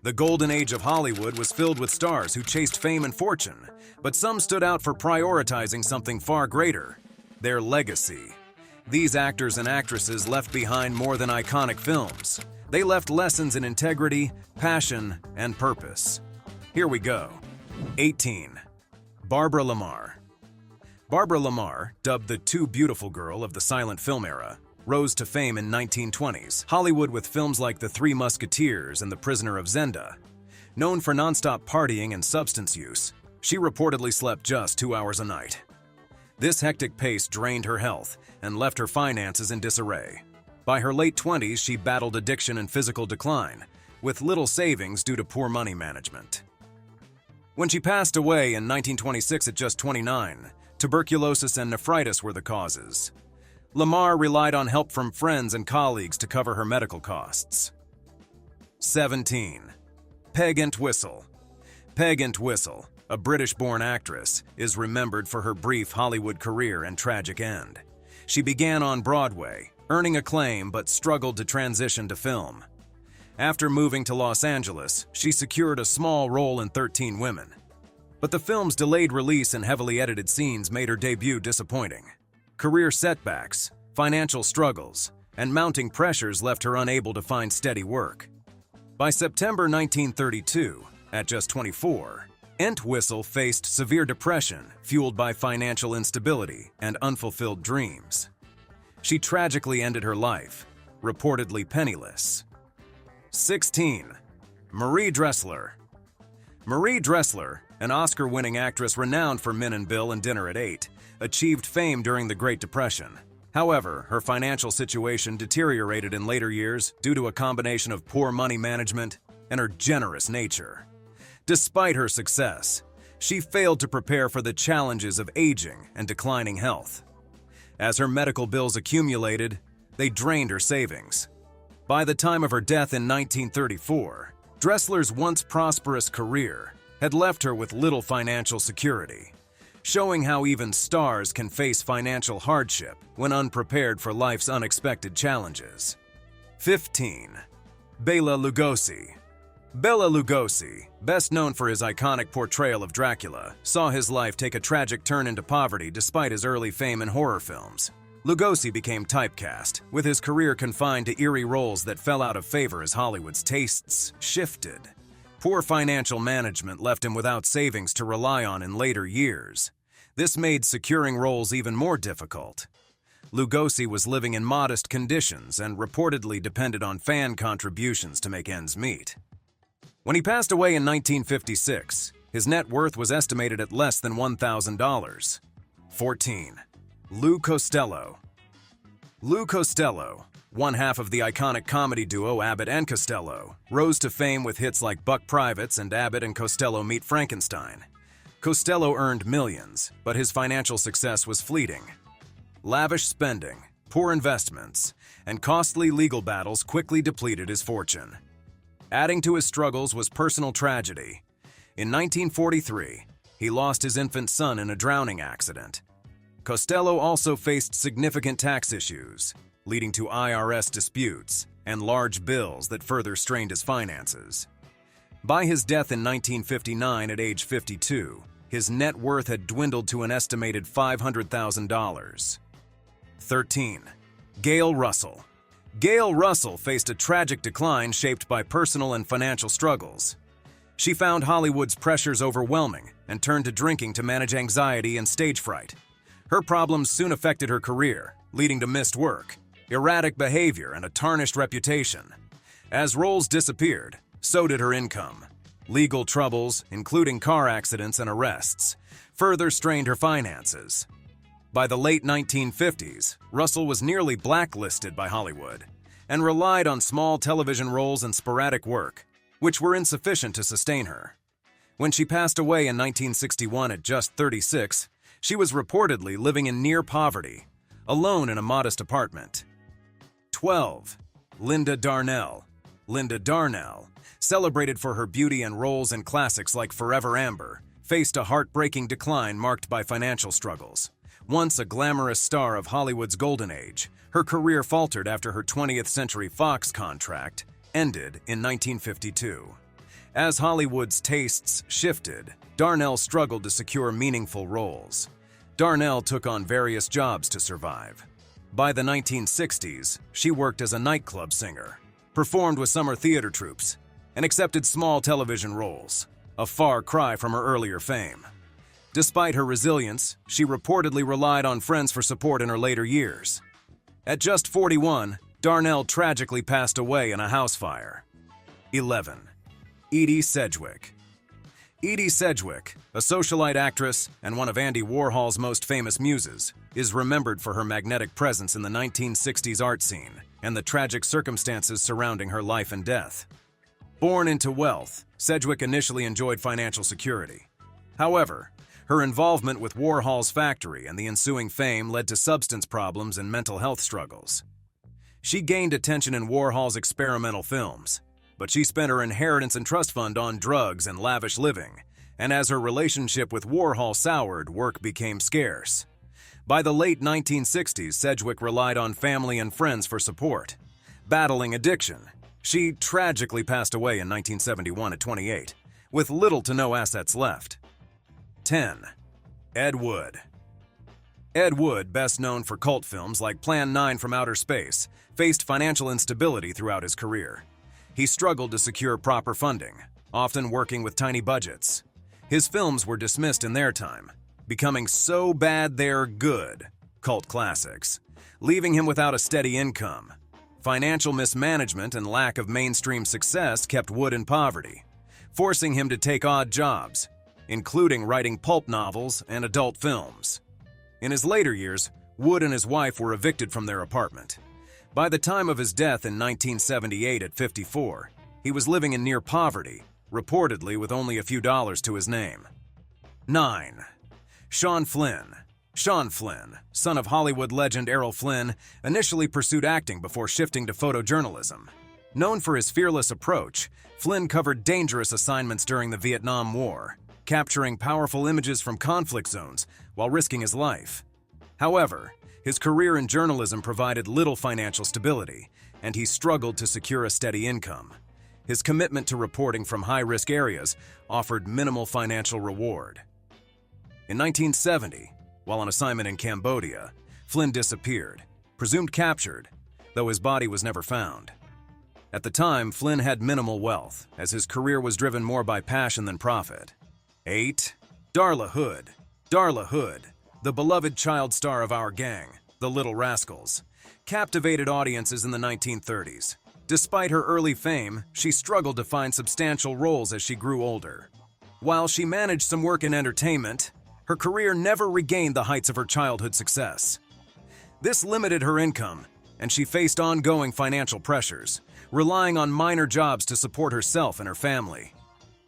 The golden age of Hollywood was filled with stars who chased fame and fortune, but some stood out for prioritizing something far greater: their legacy. These actors and actresses left behind more than iconic films. They left lessons in integrity, passion, and purpose. Here we go. 18. Barbara La Marr. Barbara La Marr, dubbed the Too Beautiful Girl of the silent film era, rose to fame in 1920s Hollywood with films like The Three Musketeers and The Prisoner of Zenda. Known for nonstop partying and substance use, she reportedly slept just 2 hours a night. This hectic pace drained her health and left her finances in disarray. By her late 20s, she battled addiction and physical decline, with little savings due to poor money management. When she passed away in 1926 at just 29, tuberculosis and nephritis were the causes. La Marr relied on help from friends and colleagues to cover her medical costs. 17. Peg Entwistle. Peg Entwistle, a British-born actress, is remembered for her brief Hollywood career and tragic end. She began on Broadway, earning acclaim but struggled to transition to film. After moving to Los Angeles, she secured a small role in 13 Women. But the film's delayed release and heavily edited scenes made her debut disappointing. Career setbacks, financial struggles, and mounting pressures left her unable to find steady work. By September 1932, at just 24, Entwistle faced severe depression fueled by financial instability and unfulfilled dreams. She tragically ended her life, reportedly penniless. 16. Marie Dressler. Marie Dressler, an Oscar-winning actress renowned for Men in Bill and Dinner at 8, achieved fame during the Great Depression. However, her financial situation deteriorated in later years due to a combination of poor money management and her generous nature. Despite her success, she failed to prepare for the challenges of aging and declining health. As her medical bills accumulated, they drained her savings. By the time of her death in 1934, Dressler's once prosperous career had left her with little financial security, showing how even stars can face financial hardship when unprepared for life's unexpected challenges. 15. Bela Lugosi. Bela Lugosi, best known for his iconic portrayal of Dracula, saw his life take a tragic turn into poverty despite his early fame in horror films. Lugosi became typecast, with his career confined to eerie roles that fell out of favor as Hollywood's tastes shifted. Poor financial management left him without savings to rely on in later years. This made securing roles even more difficult. Lugosi was living in modest conditions and reportedly depended on fan contributions to make ends meet. When he passed away in 1956, his net worth was estimated at less than $1,000. 14. Lou Costello. Lou Costello, one half of the iconic comedy duo Abbott and Costello, rose to fame with hits like Buck Privates and Abbott and Costello Meet Frankenstein. Costello earned millions, but his financial success was fleeting. Lavish spending, poor investments, and costly legal battles quickly depleted his fortune. Adding to his struggles was personal tragedy. In 1943, he lost his infant son in a drowning accident. Costello also faced significant tax issues, leading to IRS disputes and large bills that further strained his finances. By his death in 1959 at age 52, his net worth had dwindled to an estimated $500,000. 13. Gail Russell. Gail Russell faced a tragic decline shaped by personal and financial struggles. She found Hollywood's pressures overwhelming and turned to drinking to manage anxiety and stage fright. Her problems soon affected her career, leading to missed work, erratic behavior, and a tarnished reputation. As roles disappeared, so did her income. Legal troubles, including car accidents and arrests, further strained her finances. By the late 1950s, Russell was nearly blacklisted by Hollywood and relied on small television roles and sporadic work, which were insufficient to sustain her. When she passed away in 1961 at just 36, she was reportedly living in near poverty, alone in a modest apartment. 12. Linda Darnell. Linda Darnell, celebrated for her beauty and roles in classics like Forever Amber, faced a heartbreaking decline marked by financial struggles. Once a glamorous star of Hollywood's golden age, her career faltered after her 20th Century Fox contract ended in 1952. As Hollywood's tastes shifted, Darnell struggled to secure meaningful roles. Darnell took on various jobs to survive. By the 1960s, she worked as a nightclub singer, performed with summer theater troupes, and accepted small television roles, a far cry from her earlier fame. Despite her resilience, she reportedly relied on friends for support in her later years. At just 41, Darnell tragically passed away in a house fire. 11. Edie Sedgwick. Edie Sedgwick, a socialite actress and one of Andy Warhol's most famous muses, is remembered for her magnetic presence in the 1960s art scene and the tragic circumstances surrounding her life and death. Born into wealth, Sedgwick initially enjoyed financial security. However, her involvement with Warhol's factory and the ensuing fame led to substance problems and mental health struggles. She gained attention in Warhol's experimental films, but she spent her inheritance and trust fund on drugs and lavish living, and as her relationship with Warhol soured, work became scarce. By the late 1960s, Sedgwick relied on family and friends for support. Battling addiction, she tragically passed away in 1971 at 28, with little to no assets left. 10. Ed Wood. Ed Wood, best known for cult films like Plan 9 from Outer Space, faced financial instability throughout his career. He struggled to secure proper funding, often working with tiny budgets. His films were dismissed in their time, becoming so bad they're good, cult classics, leaving him without a steady income. Financial mismanagement and lack of mainstream success kept Wood in poverty, forcing him to take odd jobs, including writing pulp novels and adult films. In his later years, Wood and his wife were evicted from their apartment. By the time of his death in 1978 at 54, he was living in near poverty, reportedly with only a few dollars to his name. 9. Sean Flynn. Sean Flynn, son of Hollywood legend Errol Flynn, initially pursued acting before shifting to photojournalism. Known for his fearless approach, Flynn covered dangerous assignments during the Vietnam War, capturing powerful images from conflict zones while risking his life. However, his career in journalism provided little financial stability, and he struggled to secure a steady income. His commitment to reporting from high-risk areas offered minimal financial reward. In 1970, while on assignment in Cambodia, Flynn disappeared, presumed captured, though his body was never found. At the time, Flynn had minimal wealth, as his career was driven more by passion than profit. 8. Darla Hood. Darla Hood, the beloved child star of Our Gang, The Little Rascals, captivated audiences in the 1930s. Despite her early fame, she struggled to find substantial roles as she grew older. While she managed some work in entertainment, her career never regained the heights of her childhood success. This limited her income, and she faced ongoing financial pressures, relying on minor jobs to support herself and her family.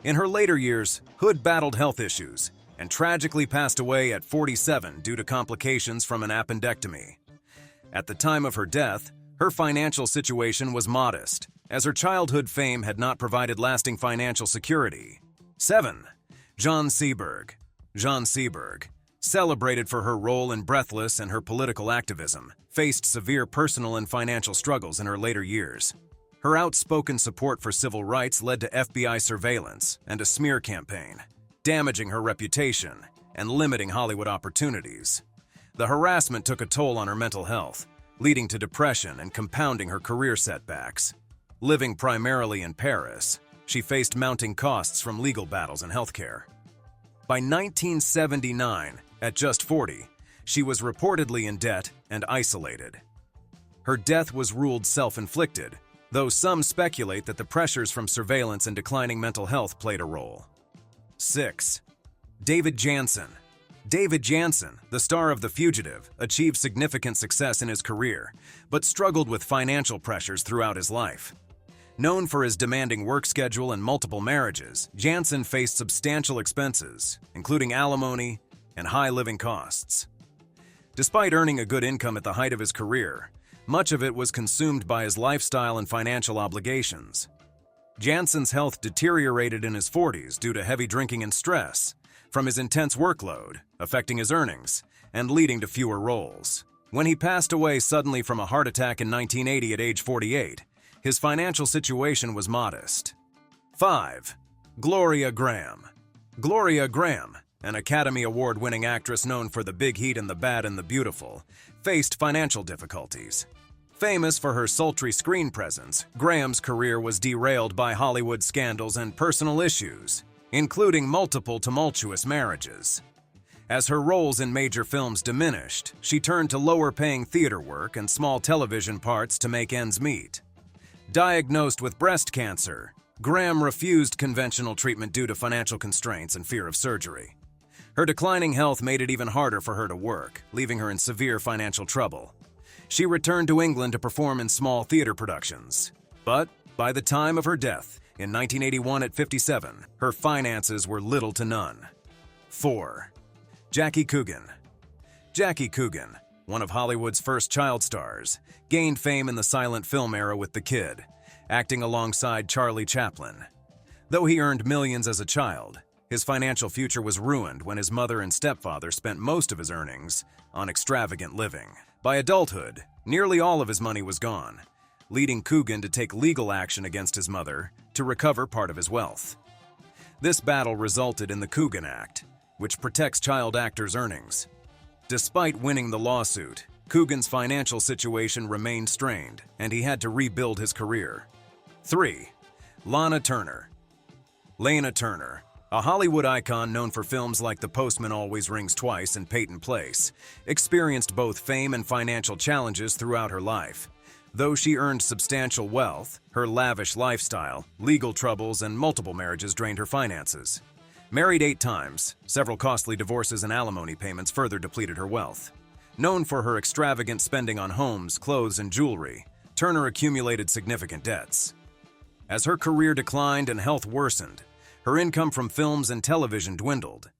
In her later years, Hood battled health issues and tragically passed away at 47 due to complications from an appendectomy. At the time of her death, her financial situation was modest, as her childhood fame had not provided lasting financial security. 7. Jean Seberg. Jean Seberg, celebrated for her role in Breathless and her political activism, faced severe personal and financial struggles in her later years. Her outspoken support for civil rights led to FBI surveillance and a smear campaign, damaging her reputation and limiting Hollywood opportunities. The harassment took a toll on her mental health, leading to depression and compounding her career setbacks. Living primarily in Paris, she faced mounting costs from legal battles and healthcare. By 1979, at just 40, she was reportedly in debt and isolated. Her death was ruled self-inflicted, though some speculate that the pressures from surveillance and declining mental health played a role. 6. David Janssen. David Janssen, the star of The Fugitive, achieved significant success in his career, but struggled with financial pressures throughout his life. Known for his demanding work schedule and multiple marriages, Janssen faced substantial expenses, including alimony and high living costs. Despite earning a good income at the height of his career, much of it was consumed by his lifestyle and financial obligations. Janssen's health deteriorated in his 40s due to heavy drinking and stress from his intense workload, affecting his earnings and leading to fewer roles. When he passed away suddenly from a heart attack in 1980 at age 48, his financial situation was modest. 5. Gloria Graham. Gloria Graham, an Academy Award-winning actress known for The Big Heat and The Bad and the Beautiful, faced financial difficulties. Famous for her sultry screen presence, Graham's career was derailed by Hollywood scandals and personal issues, including multiple tumultuous marriages. As her roles in major films diminished, she turned to lower-paying theater work and small television parts to make ends meet. Diagnosed with breast cancer, Graham refused conventional treatment due to financial constraints and fear of surgery. Her declining health made it even harder for her to work, leaving her in severe financial trouble. She returned to England to perform in small theater productions. But by the time of her death, in 1981 at 57, her finances were little to none. 4. Jackie Coogan. Jackie Coogan, one of Hollywood's first child stars, gained fame in the silent film era with The Kid, acting alongside Charlie Chaplin. Though he earned millions as a child, his financial future was ruined when his mother and stepfather spent most of his earnings on extravagant living. By adulthood, nearly all of his money was gone, leading Coogan to take legal action against his mother to recover part of his wealth. This battle resulted in the Coogan Act, which protects child actors' earnings. Despite winning the lawsuit, Coogan's financial situation remained strained, and he had to rebuild his career. 3. Lana Turner. Lana Turner, a Hollywood icon known for films like The Postman Always Rings Twice and Peyton Place, experienced both fame and financial challenges throughout her life. Though she earned substantial wealth, her lavish lifestyle, legal troubles, and multiple marriages drained her finances. Married 8 times, several costly divorces and alimony payments further depleted her wealth. Known for her extravagant spending on homes, clothes, and jewelry, Turner accumulated significant debts. As her career declined and health worsened, her income from films and television dwindled.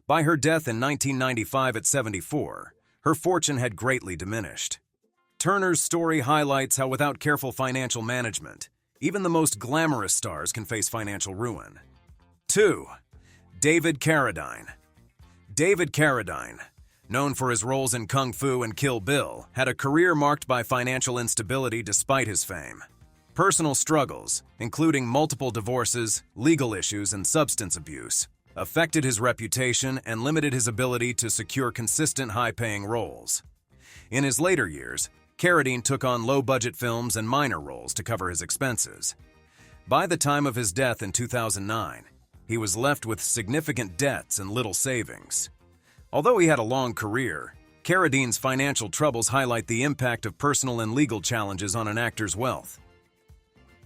By her death in 1995 at 74, her fortune had greatly diminished. Turner's story highlights how without careful financial management, even the most glamorous stars can face financial ruin. 2. David Carradine. David Carradine, known for his roles in Kung Fu and Kill Bill, had a career marked by financial instability despite his fame. Personal struggles, including multiple divorces, legal issues, and substance abuse, affected his reputation and limited his ability to secure consistent high-paying roles. In his later years, Carradine took on low-budget films and minor roles to cover his expenses. By the time of his death in 2009, he was left with significant debts and little savings. Although he had a long career, Carradine's financial troubles highlight the impact of personal and legal challenges on an actor's wealth.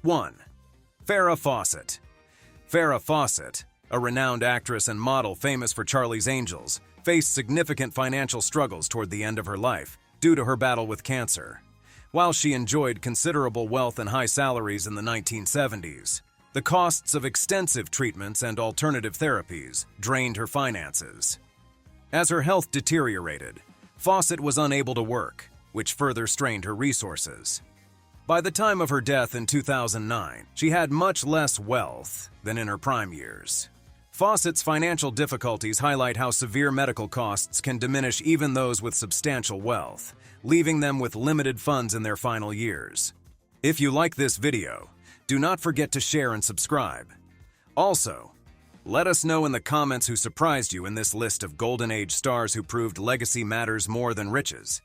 1. Farrah Fawcett. Farrah Fawcett, a renowned actress and model famous for Charlie's Angels, faced significant financial struggles toward the end of her life due to her battle with cancer. While she enjoyed considerable wealth and high salaries in the 1970s, the costs of extensive treatments and alternative therapies drained her finances. As her health deteriorated, Fawcett was unable to work, which further strained her resources. By the time of her death in 2009, she had much less wealth than in her prime years. Fawcett's financial difficulties highlight how severe medical costs can diminish even those with substantial wealth, leaving them with limited funds in their final years. If you like this video, do not forget to share and subscribe. Also, let us know in the comments who surprised you in this list of Golden Age stars who proved legacy matters more than riches.